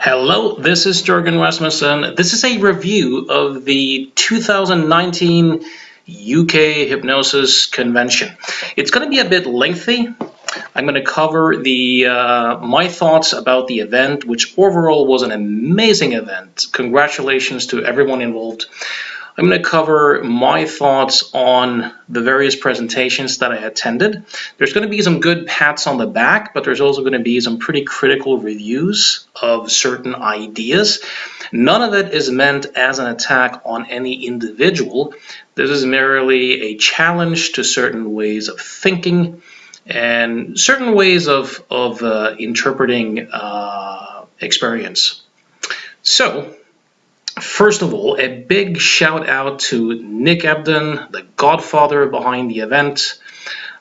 Hello, this is Jørgen Rasmussen. This is a review of the 2019 UK Hypnosis Convention. It's going to be a bit lengthy. I'm going to cover my thoughts about the event, which overall was an amazing event. Congratulations to everyone involved. I'm going to cover my thoughts on the various presentations that I attended. There's going to be some good pats on the back, but there's also going to be some pretty critical reviews of certain ideas. None of it is meant as an attack on any individual. This is merely a challenge to certain ways of thinking and certain ways of interpreting experience. So, first of all, a big shout out to Nick Ebden, the godfather behind the event.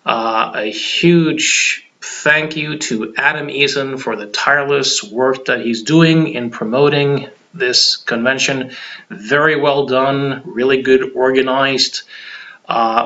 A huge thank you to Adam Eason for the tireless work that he's doing in promoting this convention. Very well done, really good organized,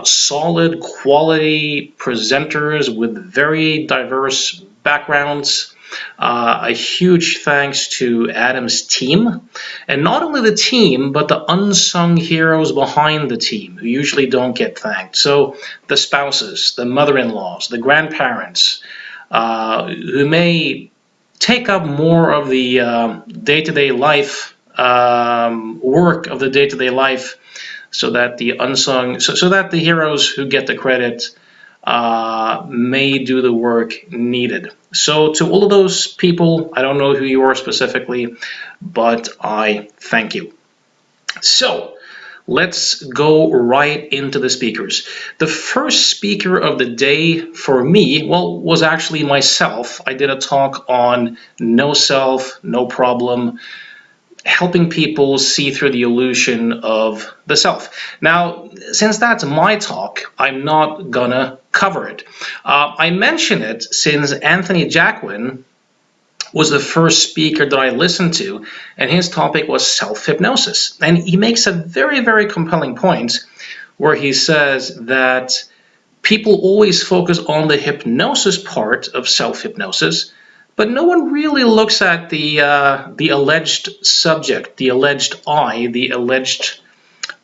solid quality presenters with very diverse backgrounds. A huge thanks to Adam's team, and not only the team, but the unsung heroes behind the team who usually don't get thanked. So the spouses, the mother-in-laws, the grandparents, who may take up more of the day-to-day life, work of the day-to-day life, so that the unsung, so that the heroes who get the credit may do the work needed. So to all of those people, I don't know who you are specifically, but I thank you. So let's go right into the speakers. The first speaker of the day for me, well, was actually myself. I did a talk on no self, no problem, helping people see through the illusion of the self. Now, since that's my talk, I'm not gonna cover it. I mention it since Freddy Jacquin was the first speaker that I listened to, and his topic was self-hypnosis. And he makes a very, very compelling point where he says that people always focus on the hypnosis part of self-hypnosis, but no one really looks at the alleged subject, the alleged I, the alleged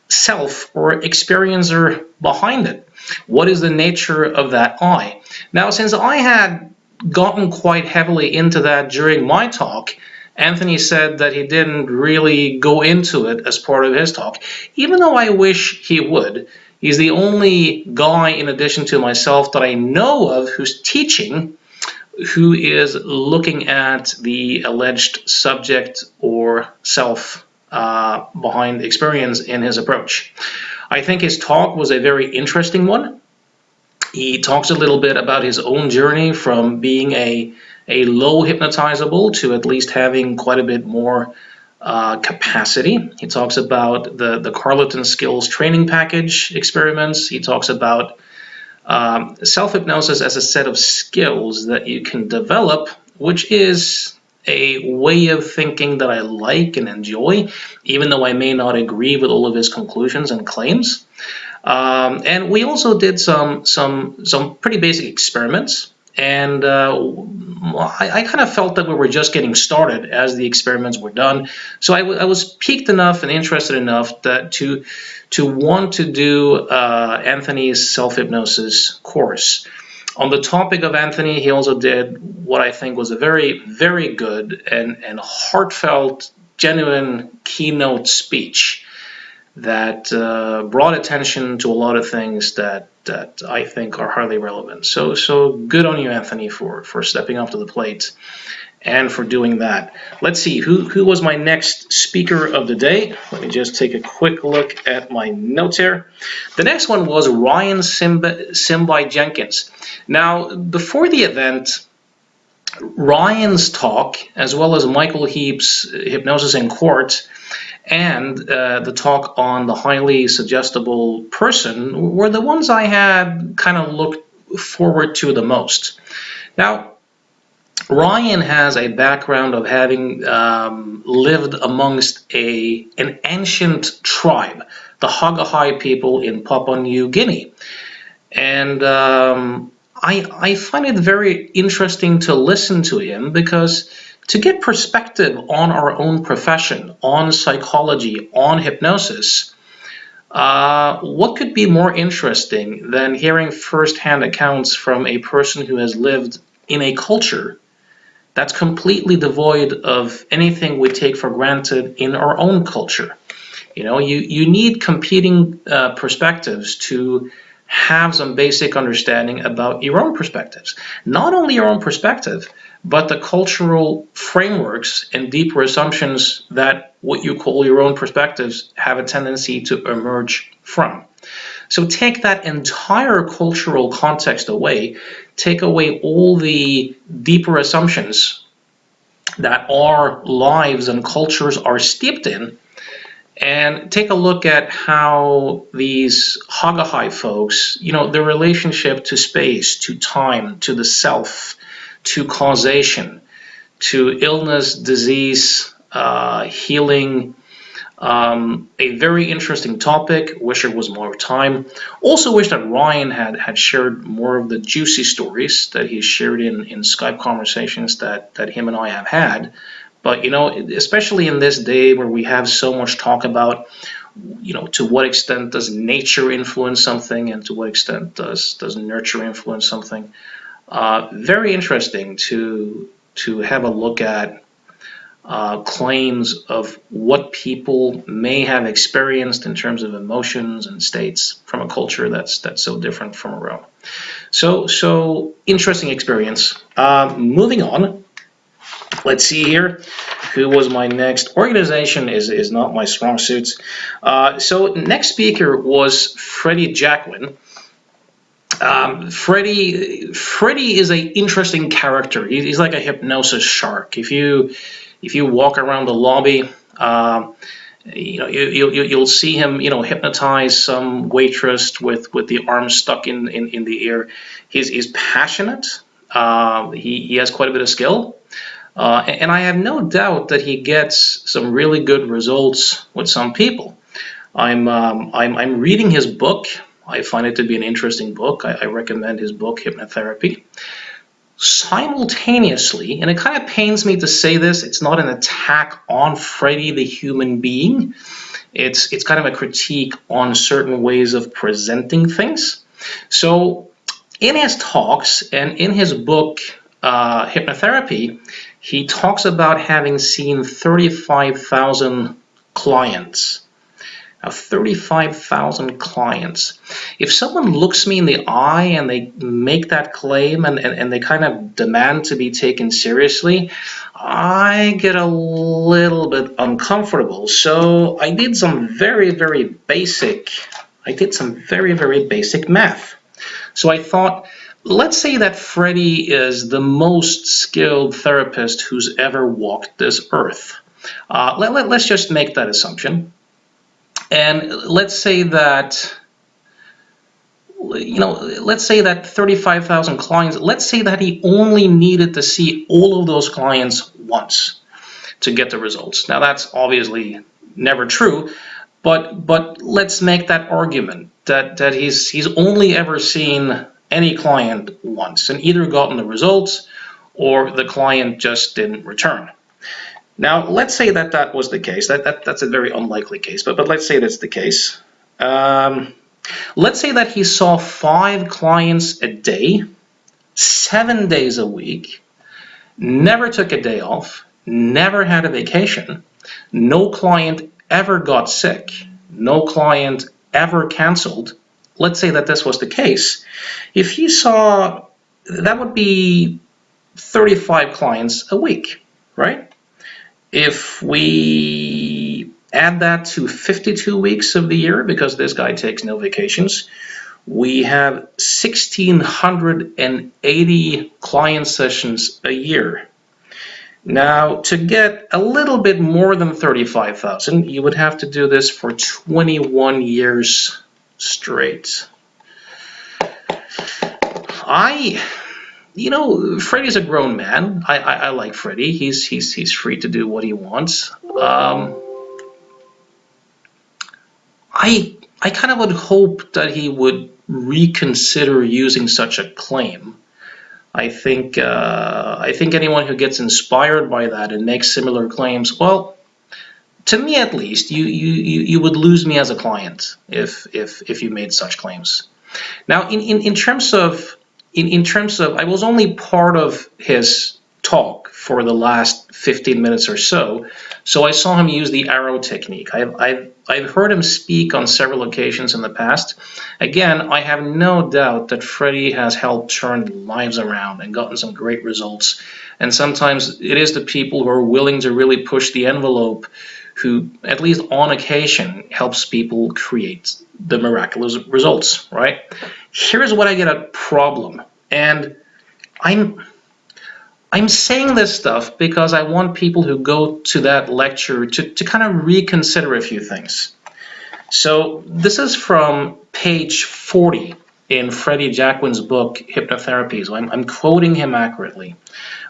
self or experiencer behind it. What is the nature of that I? Now, since I had gotten quite heavily into that during my talk, Anthony said that he didn't really go into it as part of his talk, even though I wish he would. He's the only guy, in addition to myself, that I know of who's teaching, who is looking at the alleged subject or self behind the experience in his approach. I think his talk was a very interesting one. He talks a little bit about his own journey from being a low hypnotizable to at least having quite a bit more capacity. He talks about the Carleton Skills training package experiments. He talks about self-hypnosis as a set of skills that you can develop, which is a way of thinking that I like and enjoy, even though I may not agree with all of his conclusions and claims. And we also did some pretty basic experiments, and I kind of felt that we were just getting started as the experiments were done. So I was piqued enough and interested enough that to want to do Anthony's self-hypnosis course. On the topic of Anthony, he also did what I think was a very, very good and heartfelt, genuine keynote speech that brought attention to a lot of things that I think are highly relevant. So good on you, Anthony, for stepping up to the plate and for doing that. Let's see, who was my next speaker of the day? Let me just take a quick look at my notes here. The next one was Ryan Sibbald Jenkins. Now, before the event, Ryan's talk, as well as Michael Heap's Hypnosis in Court, and the talk on the highly suggestible person were the ones I had kind of looked forward to the most. Now, Ryan has a background of having lived amongst an ancient tribe, the Hagahai people in Papua New Guinea. And I find it very interesting to listen to him because to get perspective on our own profession, on psychology, on hypnosis, what could be more interesting than hearing firsthand accounts from a person who has lived in a culture that's completely devoid of anything we take for granted in our own culture? You know, you need competing perspectives to have some basic understanding about your own perspectives. Not only your own perspective, but the cultural frameworks and deeper assumptions that what you call your own perspectives have a tendency to emerge from. So take that entire cultural context away, take away all the deeper assumptions that our lives and cultures are steeped in, and take a look at how these Hagahai folks, you know, their relationship to space, to time, to the self, to causation, to illness, disease, healing. A very interesting topic. Wish it was more time. Also wish that Ryan had shared more of the juicy stories that he shared in Skype conversations that him and I have had. But, you know, especially in this day where we have so much talk about, you know, to what extent does nature influence something and to what extent does nurture influence something. Very interesting to have a look at claims of what people may have experienced in terms of emotions and states from a culture that's so different from our own. So interesting experience. Moving on. Let's see here. Who was my next? Organization is not my strong suit. So next speaker was Freddy Jacquin. Freddy is an interesting character. He's like a hypnosis shark. If you walk around the lobby, you know, you'll see him, you know, hypnotize some waitress with the arm stuck in the ear. He's passionate. He has quite a bit of skill. And I have no doubt that he gets some really good results with some people. I'm reading his book. I find it to be an interesting book. I recommend his book, Hypnotherapy. Simultaneously, and it kind of pains me to say this, it's not an attack on Freddy the human being. It's kind of a critique on certain ways of presenting things. So in his talks and in his book, Hypnotherapy, he talks about having seen 35,000 clients. Now, 35,000 clients. If someone looks me in the eye and they make that claim and they kind of demand to be taken seriously, I get a little bit uncomfortable. So I did some very basic math. So I thought, let's say that Freddy is the most skilled therapist who's ever walked this earth. Let's just make that assumption. And let's say that, you know, let's say that 35,000 clients, let's say that he only needed to see all of those clients once to get the results. Now, that's obviously never true, but let's make that argument that he's only ever seen any client once and either gotten the results or the client just didn't return. Now, let's say that was the case. That's a very unlikely case, but let's say that's the case. Let's say that he saw 5 clients a day, 7 days a week, never took a day off, never had a vacation, no client ever got sick, no client ever canceled. Let's say that this was the case. If he saw, that would be 35 clients a week, right? If we add that to 52 weeks of the year, because this guy takes no vacations, we have 1,680 client sessions a year. Now, to get a little bit more than 35,000, you would have to do this for 21 years straight. You know, Freddy's a grown man. I like Freddy. He's free to do what he wants. I kind of would hope that he would reconsider using such a claim. I think anyone who gets inspired by that and makes similar claims, well, to me at least, you would lose me as a client if you made such claims. Now, in terms of I was only part of his talk for the last 15 minutes or so, so I saw him use the arrow technique. I've heard him speak on several occasions in the past. Again, I have no doubt that Freddy has helped turn lives around and gotten some great results. And sometimes it is the people who are willing to really push the envelope who, at least on occasion, helps people create the miraculous results, right? Here's what I get a problem. And I'm saying this stuff because I want people who go to that lecture to kind of reconsider a few things. So this is from page 40 in Freddy Jacquin's book, Hypnotherapy. So I'm quoting him accurately.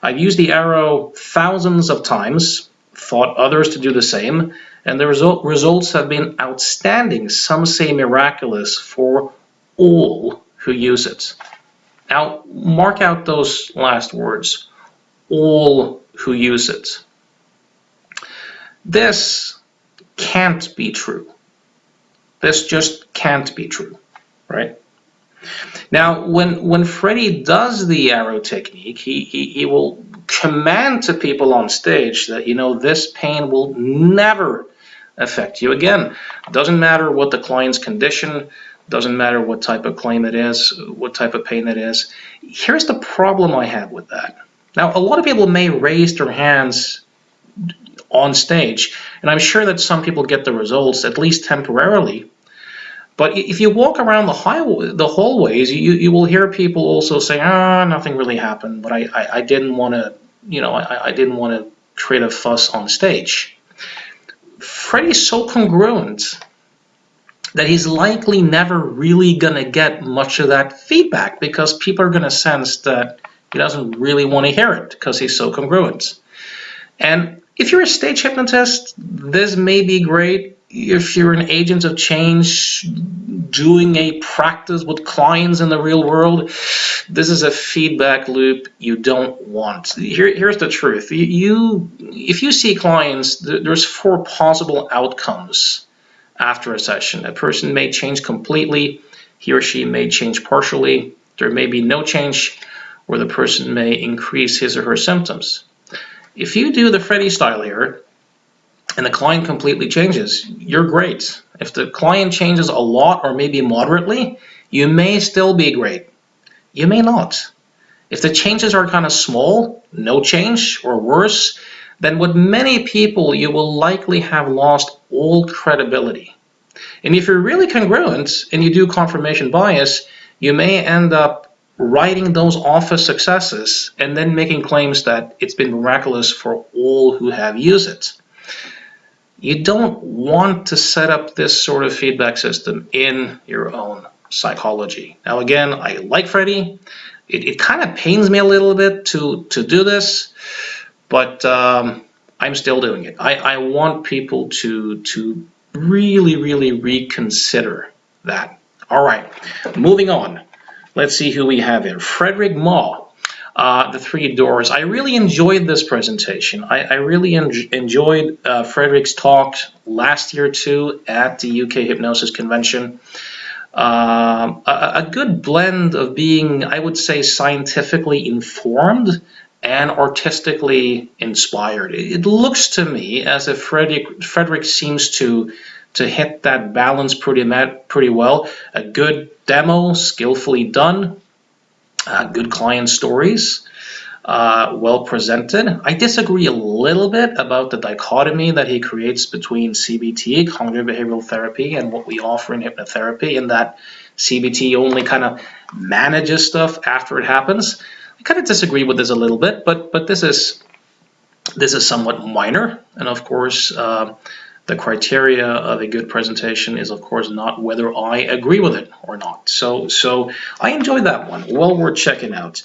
I've used the arrow thousands of times, thought others to do the same, and the results have been outstanding, some say miraculous, for all who use it. Now, mark out those last words, all who use it. This can't be true. This just can't be true, right? Now, when Freddy does the arrow technique, he will command to people on stage that, you know, this pain will never affect you again. Doesn't matter what the client's condition, doesn't matter what type of claim it is, what type of pain it is. Here's the problem I have with that. Now, a lot of people may raise their hands on stage, and I'm sure that some people get the results, at least temporarily. But if you walk around the hallways, you will hear people also say, nothing really happened, but I didn't want to, I didn't want to create a fuss on stage. Freddy's so congruent that he's likely never really going to get much of that feedback because people are going to sense that he doesn't really want to hear it because he's so congruent. And if you're a stage hypnotist, this may be great. If you're an agent of change doing a practice with clients in the real world, this is a feedback loop you don't want. Here's the truth. If you see clients, there's 4 possible outcomes after a session. A person may change completely, he or she may change partially, there may be no change, or the person may increase his or her symptoms. If you do the Freddy style here, and the client completely changes, you're great. If the client changes a lot or maybe moderately, you may still be great. You may not. If the changes are kind of small, no change, or worse, then with many people, you will likely have lost all credibility. And if you're really congruent and you do confirmation bias, you may end up writing those off as successes and then making claims that it's been miraculous for all who have used it. You don't want to set up this sort of feedback system in your own psychology. Now again, I like Freddy. It kind of pains me a little bit to do this, but I'm still doing it. I want people to really reconsider that. All right, moving on. Let's see who we have here. Frederick Malle. The 3 doors. I really enjoyed this presentation. I really enjoyed Frederick's talk last year too at the UK Hypnosis Convention. A good blend of being, I would say, scientifically informed and artistically inspired. It looks to me as if Frederick seems to hit that balance pretty well. A good demo, skillfully done. Good client stories, well presented. I disagree a little bit about the dichotomy that he creates between CBT, cognitive behavioral therapy, and what we offer in hypnotherapy, in that CBT only kind of manages stuff after it happens. I kind of disagree with this a little bit, but this is somewhat minor, and of course, the criteria of a good presentation is, of course, not whether I agree with it or not. So I enjoyed that one. Well worth checking out.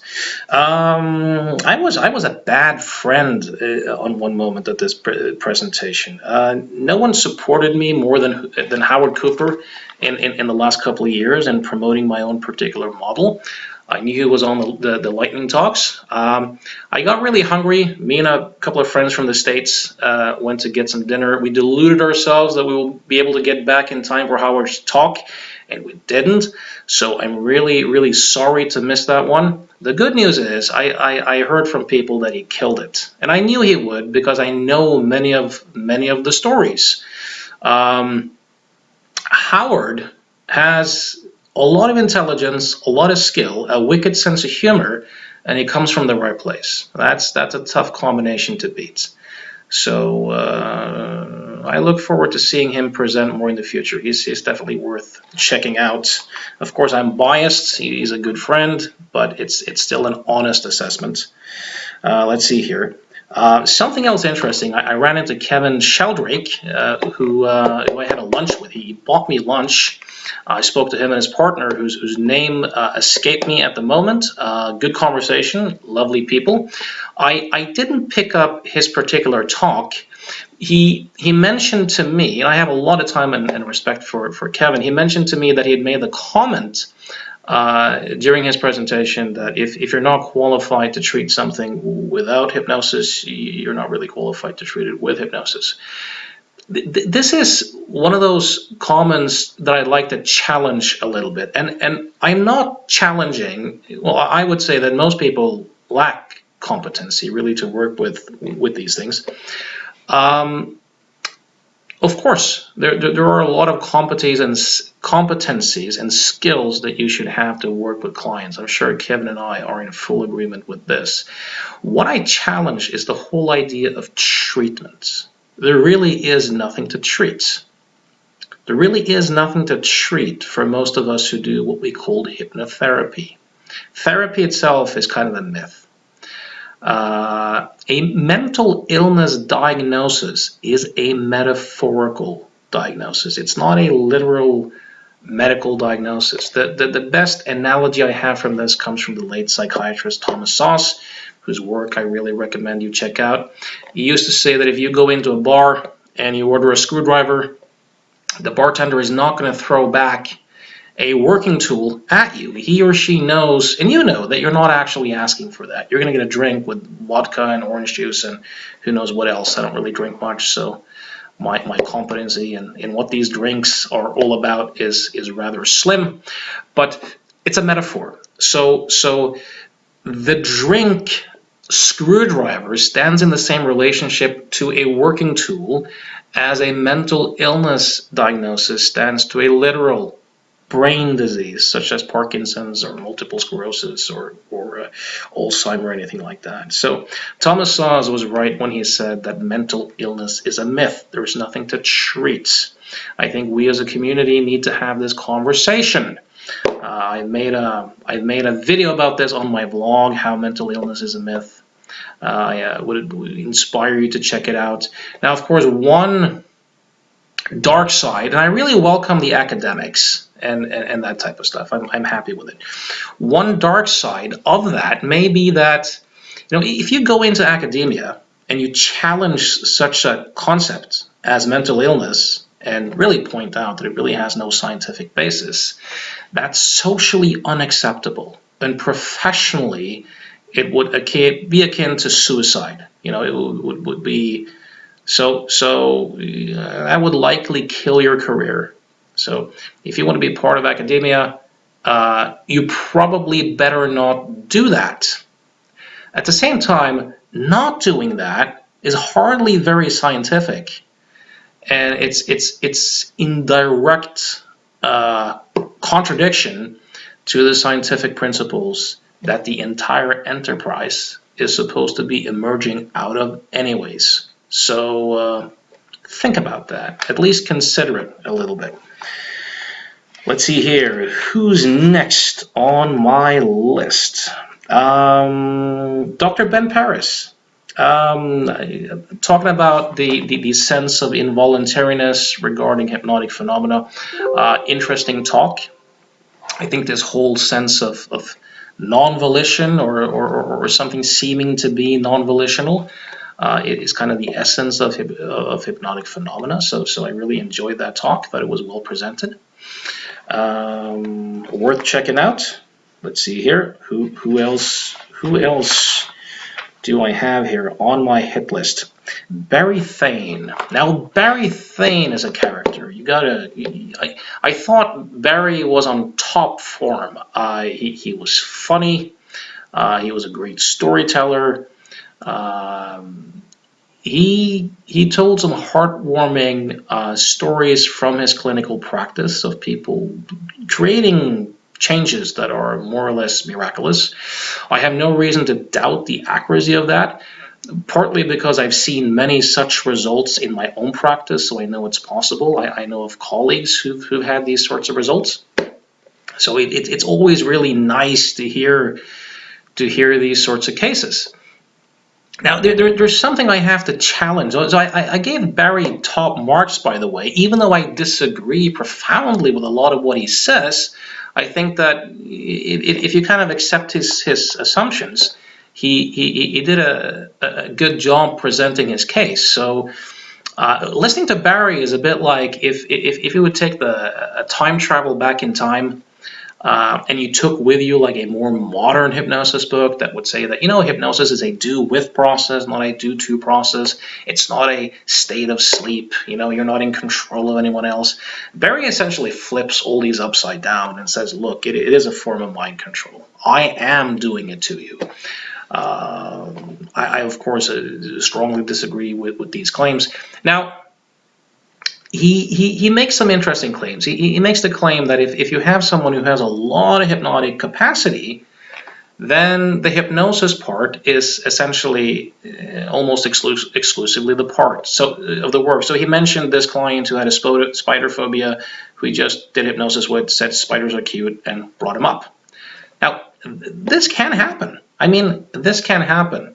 I was a bad friend on one moment at this presentation. No one supported me more than Howard Cooper in the last couple of years in promoting my own particular model. I knew he was on the lightning talks. I got really hungry. Me and a couple of friends from the States went to get some dinner. We deluded ourselves that we will be able to get back in time for Howard's talk, and we didn't. So I'm really, really sorry to miss that one. The good news is I heard from people that he killed it, and I knew he would because I know many of the stories. Howard has a lot of intelligence, a lot of skill, a wicked sense of humor, and he comes from the right place. That's a tough combination to beat. So I look forward to seeing him present more in the future. He's definitely worth checking out. Of course, I'm biased. He's a good friend, but it's still an honest assessment. Let's see here. Something else interesting, I ran into Kevin Sheldrake, who I had a lunch with. He bought me lunch. I spoke to him and his partner, whose name escaped me at the moment. Good conversation, lovely people. I didn't pick up his particular talk. He mentioned to me, and I have a lot of time and respect for Kevin, he mentioned to me that he had made the comment during his presentation that if you're not qualified to treat something without hypnosis, you're not really qualified to treat it with hypnosis. This is one of those comments that I'd like to challenge a little bit. And I'm not challenging, well, I would say that most people lack competency really to work with these things. Of course, there are a lot of competencies and skills that you should have to work with clients. I'm sure Kevin and I are in full agreement with this. What I challenge is the whole idea of treatment. There really is nothing to treat. There really is nothing to treat for most of us who do what we call hypnotherapy. Therapy itself is kind of a myth. A mental illness diagnosis is a metaphorical diagnosis. It's not a literal medical diagnosis. The best analogy I have from this comes from the late psychiatrist Thomas Sauce, whose work I really recommend you check out. He used to say that if you go into a bar and you order a screwdriver, the bartender is not going to throw back a working tool at you. He or she knows, and you know, that you're not actually asking for that. You're going to get a drink with vodka and orange juice and who knows what else. I don't really drink much, so my competency in what these drinks are all about is rather slim, but it's a metaphor. So the drink screwdriver stands in the same relationship to a working tool as a mental illness diagnosis stands to a literal brain disease such as Parkinson's or multiple sclerosis or Alzheimer or anything like that. So Thomas Sauce was right when he said that mental illness is a myth. There is nothing to treat. I think we as a community need to have this conversation. I've made a video about this on my blog, how mental illness is a myth. I would inspire you to check it out. Now, of course, one dark side, and I really welcome the academics and that type of stuff. I'm happy with it. One dark side of that may be that, if you go into academia and you challenge such a concept as mental illness and really point out that it really has no scientific basis, that's socially unacceptable, and professionally it would be akin to suicide. It would be so that would likely kill your career. So if you want to be part of academia, you probably better not do that. At the same time, not doing that is hardly very scientific, and it's in direct contradiction to the scientific principles that the entire enterprise is supposed to be emerging out of anyways. So think about that. At least consider it a little bit. Let's see here. Who's next on my list? Dr. Ben Paris. Talking about the sense of involuntariness regarding hypnotic phenomena. Interesting talk. I think this whole sense of non-volition or something seeming to be non-volitional is kind of the essence of hypnotic phenomena. So I really enjoyed that talk. Thought it was well presented. Worth checking out. let's see here. Who else do I have here on my hit list? Barry Thain. Now, Barry Thain is a character. I thought Barry was on top form. He was funny. He was a great storyteller. He told some heartwarming stories from his clinical practice of people creating changes that are more or less miraculous. I have no reason to doubt the accuracy of that, partly because I've seen many such results in my own practice, so I know it's possible. I know of colleagues who've had these sorts of results. So it's always really nice to hear these sorts of cases. Now, there's something I have to challenge. So I gave Barry top marks, by the way, even though I disagree profoundly with a lot of what he says. I think that if you kind of accept his assumptions, he did a good job presenting his case. So listening to Barry is a bit like if you would take a time travel back in time, and you took with you like a more modern hypnosis book that would say that, hypnosis is a do-with process, not a do-to process. It's not a state of sleep. You're not in control of anyone else. Barry essentially flips all these upside down and says, look, it is a form of mind control. I am doing it to you. I of course, strongly disagree with these claims. Now, he makes some interesting claims. He makes the claim that if you have someone who has a lot of hypnotic capacity, then the hypnosis part is essentially almost exclusively the part of the work. So he mentioned this client who had a spider phobia, who he just did hypnosis with, said spiders are cute, and brought him up. Now, this can happen. This can happen.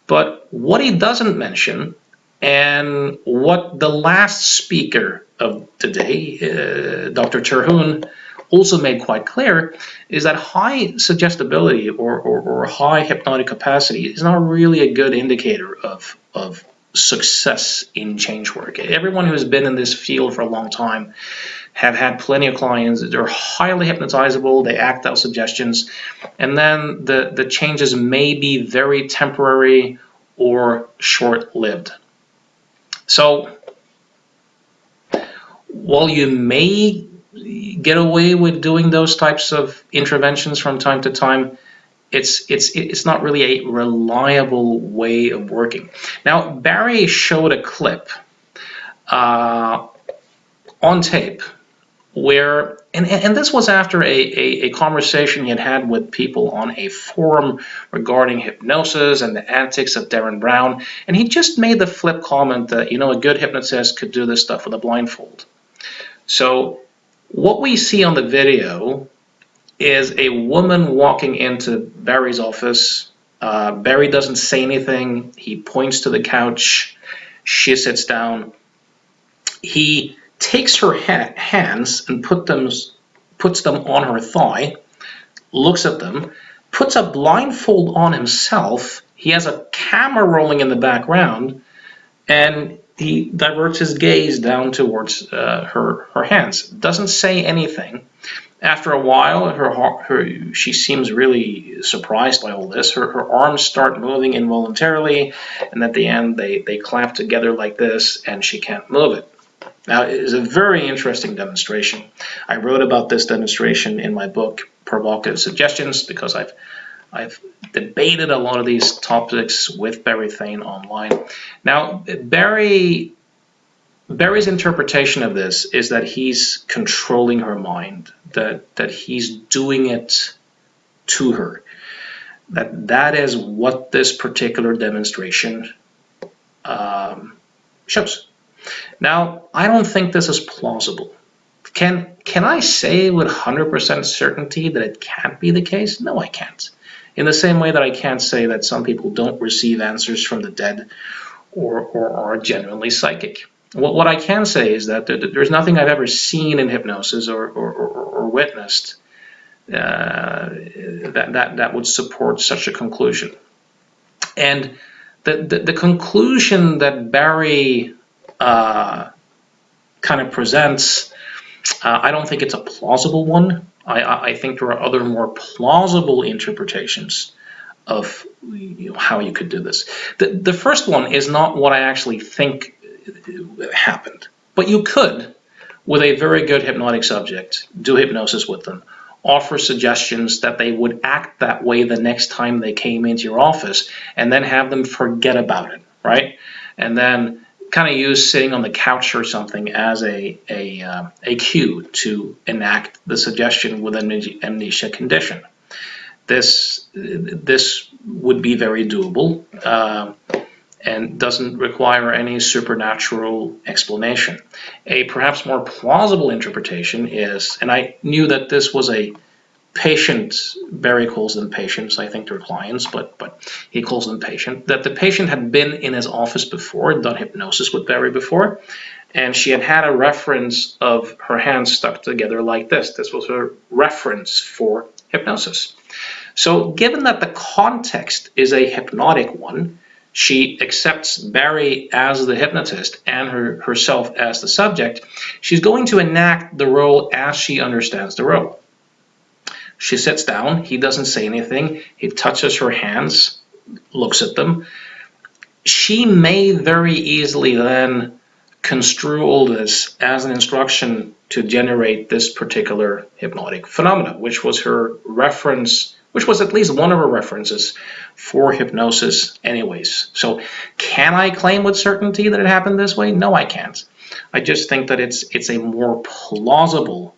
But what he doesn't mention, and what the last speaker of today, Dr. Terhune, also made quite clear, is that high suggestibility or high hypnotic capacity is not really a good indicator of success in change work. Everyone who's been in this field for a long time have had plenty of clients that are highly hypnotizable, they act out suggestions, and then the changes may be very temporary or short-lived. So, while you may get away with doing those types of interventions from time to time, it's not really a reliable way of working. Now, Barry showed a clip on tape where, and this was after a conversation he had with people on a forum regarding hypnosis and the antics of Darren Brown, and he just made the flip comment that, a good hypnotist could do this stuff with a blindfold. So what we see on the video is a woman walking into Barry's office. Barry doesn't say anything. He points to the couch. She sits down. He takes her hands and puts them on her thigh, looks at them, puts a blindfold on himself. He has a camera rolling in the background, and he diverts his gaze down towards her hands. Doesn't say anything. After a while, she seems really surprised by all this. Her arms start moving involuntarily, and at the end, they clamp together like this, and she can't move it. Now, it is a very interesting demonstration. I wrote about this demonstration in my book, Provocative Suggestions, because I've debated a lot of these topics with Barry Thain online. Now, Barry's interpretation of this is that he's controlling her mind, that he's doing it to her. That is what this particular demonstration shows. Now, I don't think this is plausible. Can I say with 100% certainty that it can't be the case? No, I can't. In the same way that I can't say that some people don't receive answers from the dead or are genuinely psychic. What I can say is that there's nothing I've ever seen in hypnosis or witnessed that would support such a conclusion. And the conclusion that Barry kind of presents, I don't think it's a plausible one. I think there are other more plausible interpretations of how you could do this. The first one is not what I actually think happened, but you could, with a very good hypnotic subject, do hypnosis with them, offer suggestions that they would act that way the next time they came into your office, and then have them forget about it, right? And then kind of use sitting on the couch or something as a cue to enact the suggestion with an amnesia condition. This would be very doable and doesn't require any supernatural explanation. A perhaps more plausible interpretation is, and I knew that this was a patient, Barry calls them patients, I think they're clients, but he calls them patient, that the patient had been in his office before, done hypnosis with Barry before, and she had a reference of her hands stuck together like this. This was her reference for hypnosis. So given that the context is a hypnotic one, she accepts Barry as the hypnotist and herself as the subject, she's going to enact the role as she understands the role. She sits down, he doesn't say anything, he touches her hands, looks at them. She may very easily then construe all this as an instruction to generate this particular hypnotic phenomena, which was her reference, which was at least one of her references for hypnosis anyways. So can I claim with certainty that it happened this way? No, I can't. I just think that it's a more plausible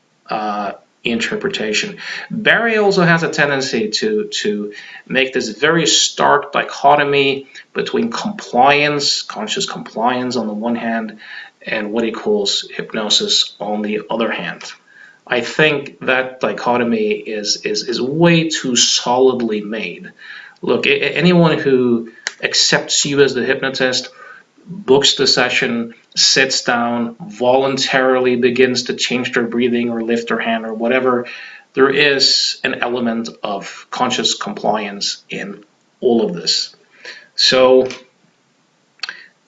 interpretation. Barry also has a tendency to make this very stark dichotomy between compliance, conscious compliance on the one hand, and what he calls hypnosis on the other hand. I think that dichotomy is way too solidly made. Look, anyone who accepts you as the hypnotist, books the session, sits down, voluntarily begins to change their breathing or lift their hand or whatever, there is an element of conscious compliance in all of this. So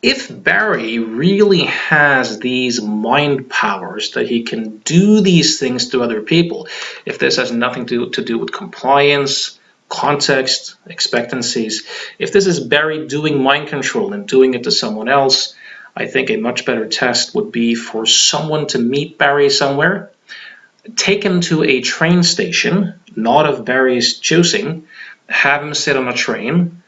if Barry really has these mind powers that he can do these things to other people, if this has nothing to do with compliance, context, expectancies, if this is Barry doing mind control and doing it to someone else, I think a much better test would be for someone to meet Barry somewhere, take him to a train station, not of Barry's choosing, have him sit on a train,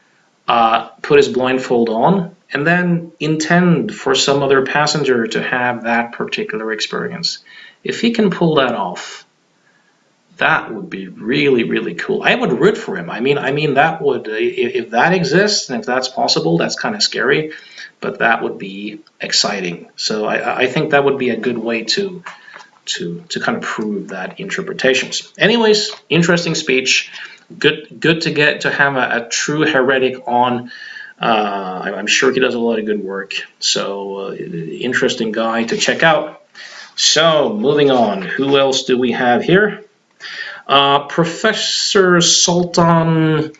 put his blindfold on, and then intend for some other passenger to have that particular experience. If he can pull that off, that would be really, really cool. I would root for him. I mean, that would, if that exists and if that's possible, that's kind of scary, but that would be exciting. So I think that would be a good way to kind of prove that interpretations. Anyways, interesting speech. Good to get to have a true heretic on. I'm sure he does a lot of good work. So interesting guy to check out. So moving on, who else do we have here? Professor Sultan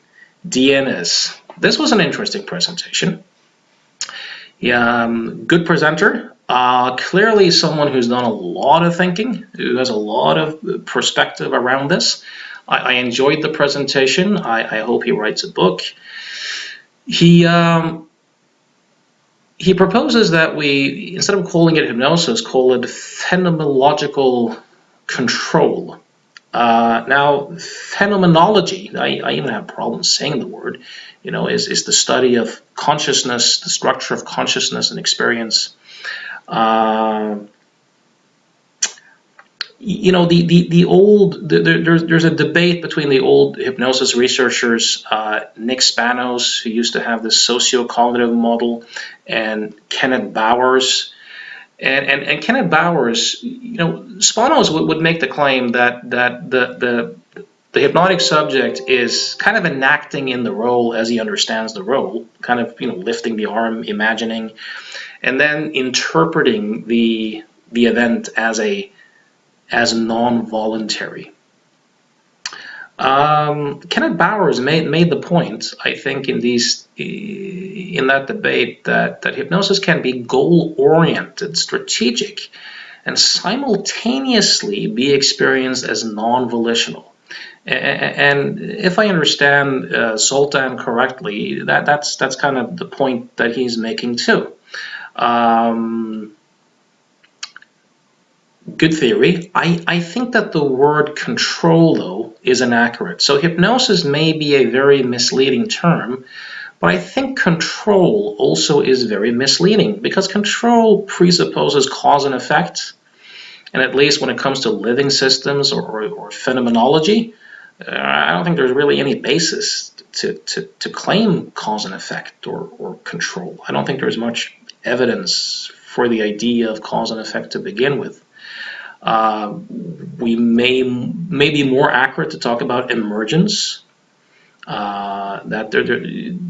Dienes. This was an interesting presentation. Yeah, good presenter. Clearly someone who's done a lot of thinking, who has a lot of perspective around this. I enjoyed the presentation. I hope he writes a book. He proposes that we, instead of calling it hypnosis, call it phenomenological control. Now, phenomenology, I even have problems saying the word, is the study of consciousness, the structure of consciousness and experience. There's a debate between the old hypnosis researchers, Nick Spanos, who used to have this socio-cognitive model, and Kenneth Bowers. And Kenneth Bowers, Spanos would make the claim that the hypnotic subject is kind of enacting in the role as he understands the role, kind of lifting the arm, imagining, and then interpreting the event as non-voluntary. Kenneth Bowers made the point, I think, in that debate that hypnosis can be goal-oriented, strategic, and simultaneously be experienced as non-volitional. And if I understand Sultan correctly, that's kind of the point that he's making too. Good theory. I think that the word control, though, is inaccurate. So hypnosis may be a very misleading term, but I think control also is very misleading, because control presupposes cause and effect, and at least when it comes to living systems or phenomenology, I don't think there's really any basis to claim cause and effect or control. I don't think there's much evidence for the idea of cause and effect to begin with. We may be more accurate to talk about emergence, that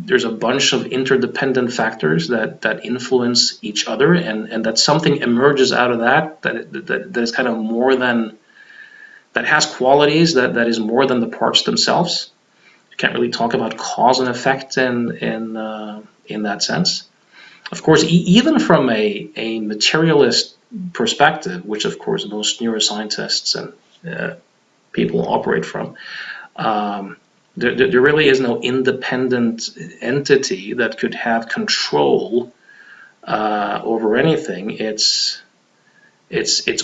there's a bunch of interdependent factors that influence each other, and that something emerges out of that is kind of more than, that has qualities that is more than the parts themselves. You can't really talk about cause and effect in that sense. Of course, even from a materialist perspective, which of course most neuroscientists and people operate from, there really is no independent entity that could have control over anything. It's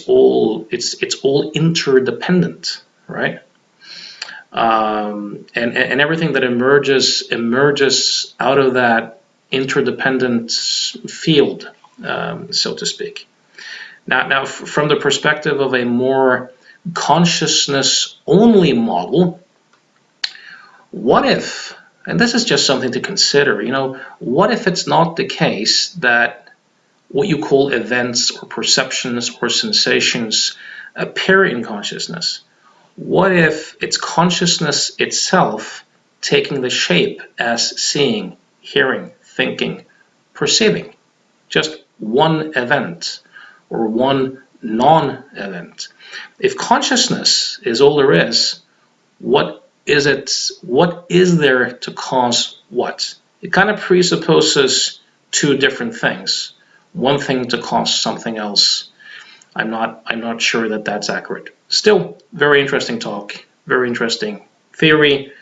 all interdependent, right? And everything that emerges out of that interdependent field, so to speak. Now, from the perspective of a more consciousness-only model, what if, and this is just something to consider, what if it's not the case that what you call events or perceptions or sensations appear in consciousness? What if it's consciousness itself taking the shape as seeing, hearing, thinking, perceiving? Just one event or one non-event. If consciousness is all there is, what is there to cause what? It kind of presupposes two different things. One thing to cause something else. I'm not sure that that's accurate. Still, very interesting talk, very interesting theory.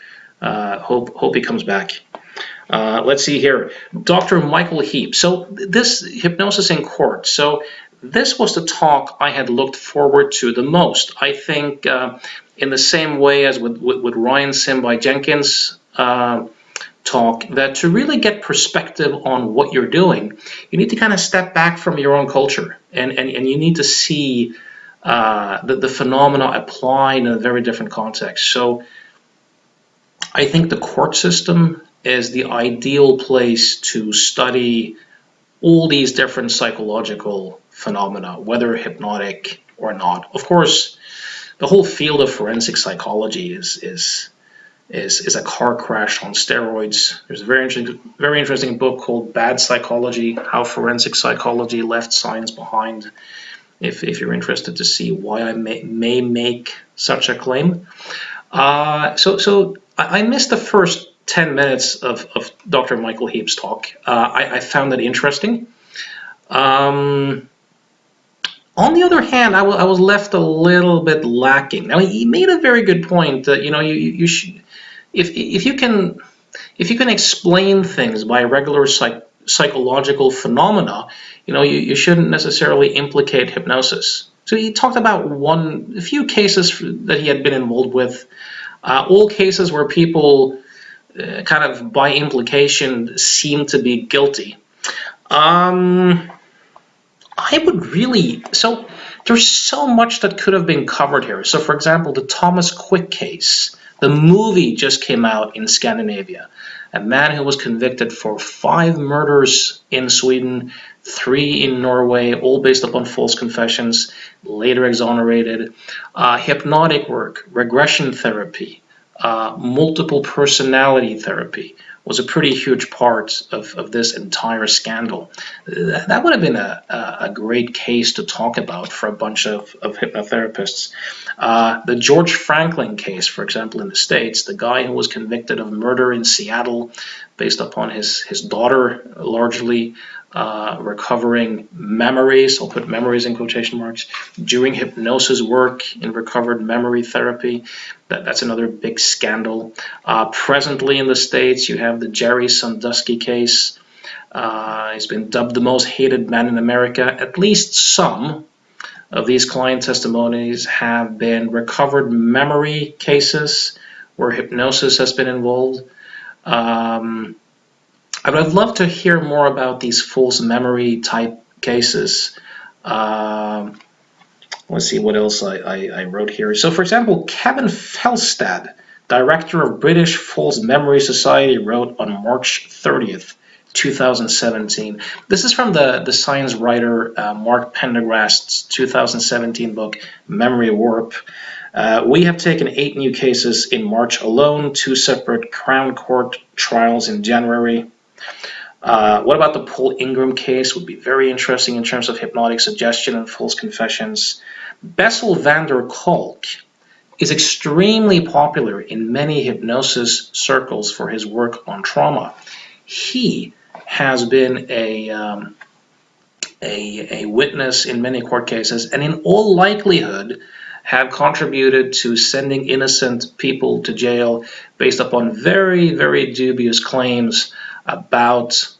Hope he comes back. Let's see here, Dr. Michael Heap. So this Hypnosis in Court. So this was the talk I had looked forward to the most. I think in the same way as with Ryan Sim by Jenkins talk, that to really get perspective on what you're doing, you need to kind of step back from your own culture, and you need to see the phenomena applied in a very different context. So I think the court system is the ideal place to study all these different psychological phenomena, whether hypnotic or not. Of course, the whole field of forensic psychology is a car crash on steroids. There's a very interesting book called Bad Psychology: How Forensic Psychology Left Science Behind, if you're interested to see why I may make such a claim. So I missed the first 10 minutes of Dr. Michael Heap's talk. I found it interesting. On the other hand, I was left a little bit lacking. Now, he made a very good point that you should, if you can explain things by regular psychological phenomena, you shouldn't necessarily implicate hypnosis. So he talked about a few cases that he had been involved with, all cases where people kind of by implication seem to be guilty. I would really, so there's so much that could have been covered here. So for example, the Thomas Quick case, the movie just came out in Scandinavia. A man who was convicted for 5 murders in Sweden, 3 in Norway, all based upon false confessions, later exonerated. Hypnotic work, regression therapy, multiple personality therapy was a pretty huge part of this entire scandal. That would have been a great case to talk about for a bunch of hypnotherapists. The George Franklin case, for example, in the States, the guy who was convicted of murder in Seattle based upon his daughter, largely, recovering memories, I'll put memories in quotation marks, during hypnosis work in recovered memory therapy. That's another big scandal. Presently in the States, you have the Jerry Sandusky case. He's been dubbed the most hated man in America. At least some of these client testimonies have been recovered memory cases where hypnosis has been involved. I'd love to hear more about these false memory type cases. Let's see what else I wrote here. So, for example, Kevin Felstad, director of British False Memory Society, wrote on March 30th, 2017. This is from the science writer Mark Pendergast's 2017 book, Memory Warp. We have taken 8 new cases in March alone, 2 separate Crown Court trials in January. What about the Paul Ingram case? Would be very interesting in terms of hypnotic suggestion and false confessions. Bessel van der Kolk is extremely popular in many hypnosis circles for his work on trauma. He has been a witness in many court cases, and in all likelihood have contributed to sending innocent people to jail based upon very, very dubious claims about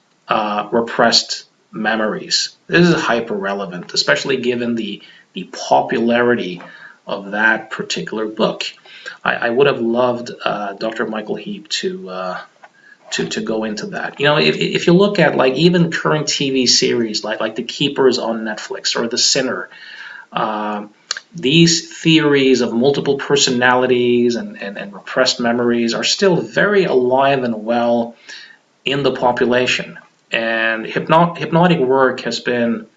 repressed memories. This is hyper relevant, especially given the popularity of that particular book. I would have loved Dr. Michael Heap to go into that. You know, if you look at like even current TV series like The Keepers on Netflix or The Sinner, these theories of multiple personalities and repressed memories are still very alive and well in the population. And hypnotic work has been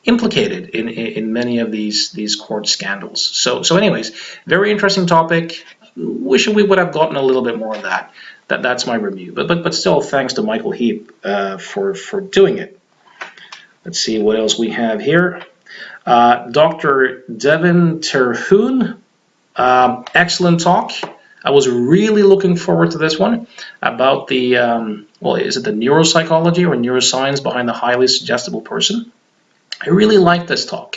implicated in many of these court scandals. So anyways, very interesting topic. Wishing we would have gotten a little bit more of that. That's my review. But still, thanks to Michael Heap for doing it. Let's see what else we have here. Dr. Devin Terhune, excellent talk. I was really looking forward to this one about the, is it the neuropsychology or neuroscience behind the highly suggestible person? I really like this talk.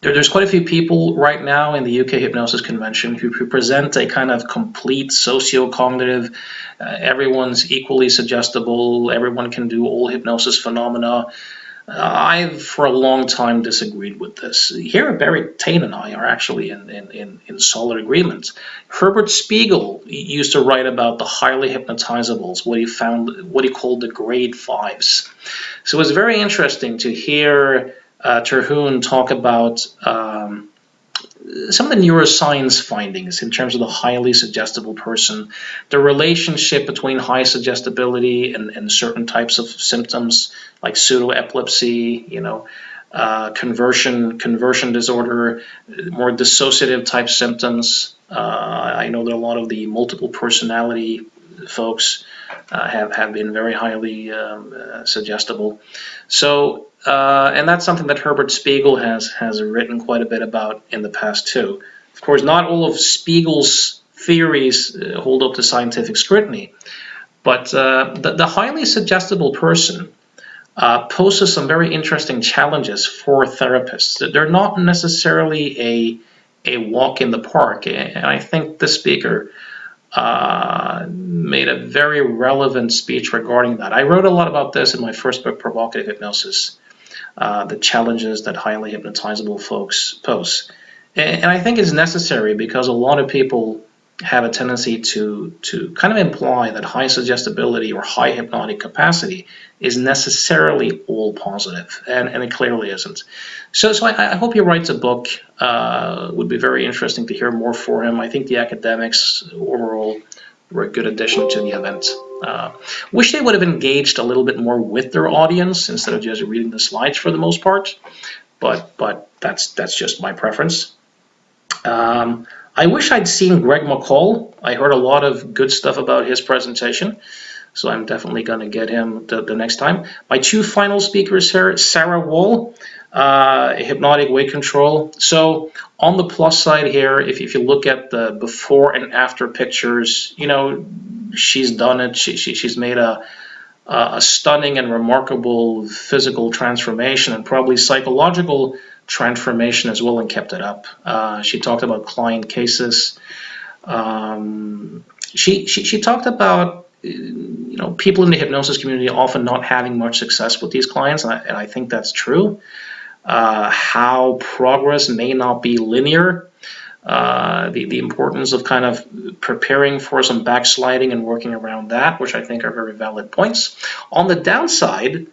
There's quite a few people right now in the UK Hypnosis Convention who present a kind of complete socio-cognitive, everyone's equally suggestible, everyone can do all hypnosis phenomena. I've for a long time disagreed with this. Here at Barry, Thain and I are actually in solid agreement. Herbert Spiegel used to write about the highly hypnotizables, what he called the grade 5s. So it was very interesting to hear Terhune talk about some of the neuroscience findings in terms of the highly suggestible person, the relationship between high suggestibility and certain types of symptoms like pseudo-epilepsy, conversion disorder, more dissociative type symptoms. I know that a lot of the multiple personality folks have been very highly suggestible. So, and that's something that Herbert Spiegel has written quite a bit about in the past too. Of course, not all of Spiegel's theories hold up to scientific scrutiny, but the highly suggestible person poses some very interesting challenges for therapists. They're not necessarily a walk in the park, and I think this speaker made a very relevant speech regarding that. I wrote a lot about this in my first book, Provocative Hypnosis, the challenges that highly hypnotizable folks pose. And I think it's necessary because a lot of people have a tendency to kind of imply that high suggestibility or high hypnotic capacity is necessarily all positive, and it clearly isn't. So I hope he writes a book. Would be very interesting to hear more from him. I think the academics overall were a good addition to the event. Wish they would have engaged a little bit more with their audience instead of just reading the slides for the most part, but that's just my preference. I wish I'd seen Greg McCall. I heard a lot of good stuff about his presentation, so I'm definitely going to get him the next time. My 2 final speakers here, Sarah Wall, hypnotic weight control. So on the plus side here, if you look at the before and after pictures, she's done it. She's made a a stunning and remarkable physical transformation and probably psychological transformation as well, and kept it up. She talked about client cases. She talked about people in the hypnosis community often not having much success with these clients, and I think that's true. How progress may not be linear. The importance of kind of preparing for some backsliding and working around that, which I think are very valid points. On the downside,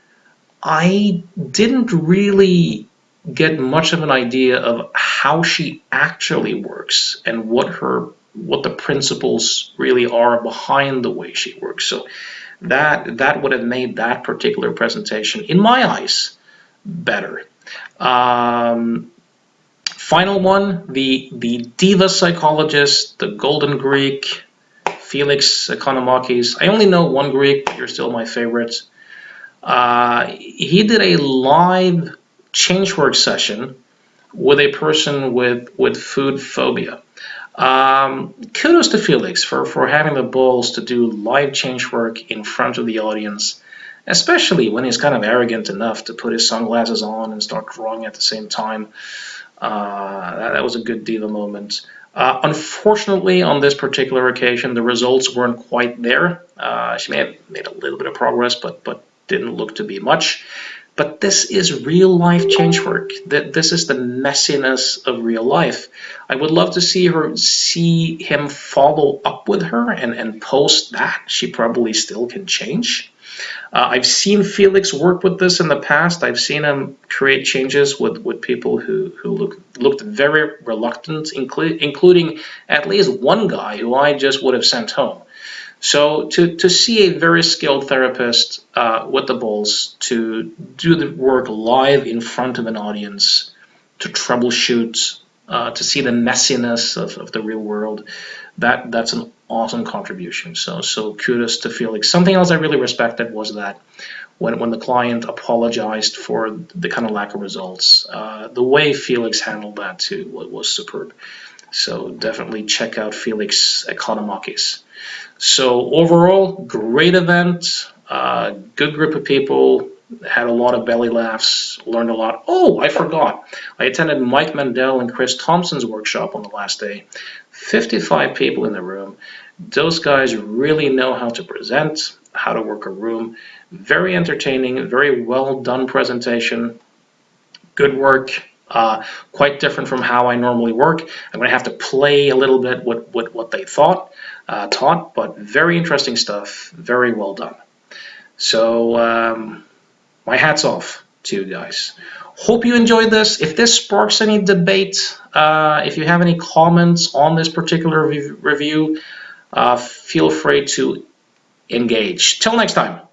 I didn't really get much of an idea of how she actually works and what the principles really are behind the way she works. So that would have made that particular presentation, in my eyes, better. Final one, the diva psychologist, the golden Greek, Felix Economakis. I only know one Greek, but you're still my favorite. He did a live change work session with a person with food phobia. Kudos to Felix for having the balls to do live change work in front of the audience, especially when he's kind of arrogant enough to put his sunglasses on and start drawing at the same time. That was a good diva moment. Unfortunately, on this particular occasion, the results weren't quite there. She may have made a little bit of progress, but didn't look to be much. But this is real life change work. This is the messiness of real life. I would love to see him follow up with her and post that. She probably still can change. I've seen Felix work with this in the past. I've seen him create changes with people who looked very reluctant, including at least one guy who I just would have sent home. So to see a very skilled therapist with the balls to do the work live in front of an audience, to troubleshoot, to see the messiness of the real world, that's an awesome contribution. So kudos to Felix. Something else I really respected was that when the client apologized for the kind of lack of results, the way Felix handled that too was superb. So definitely check out Felix Economakis. So overall, great event, good group of people, had a lot of belly laughs, learned a lot. Oh, I forgot. I attended Mike Mandel and Chris Thompson's workshop on the last day. 55 people in the room. Those guys really know how to present, how to work a room. Very entertaining, very well done presentation. Good work. Quite different from how I normally work. I'm going to have to play a little bit what they taught, but very interesting stuff. Very well done. So my hat's off to you guys. Hope you enjoyed this. If this sparks any debate, if you have any comments on this particular review, feel free to engage. Till next time.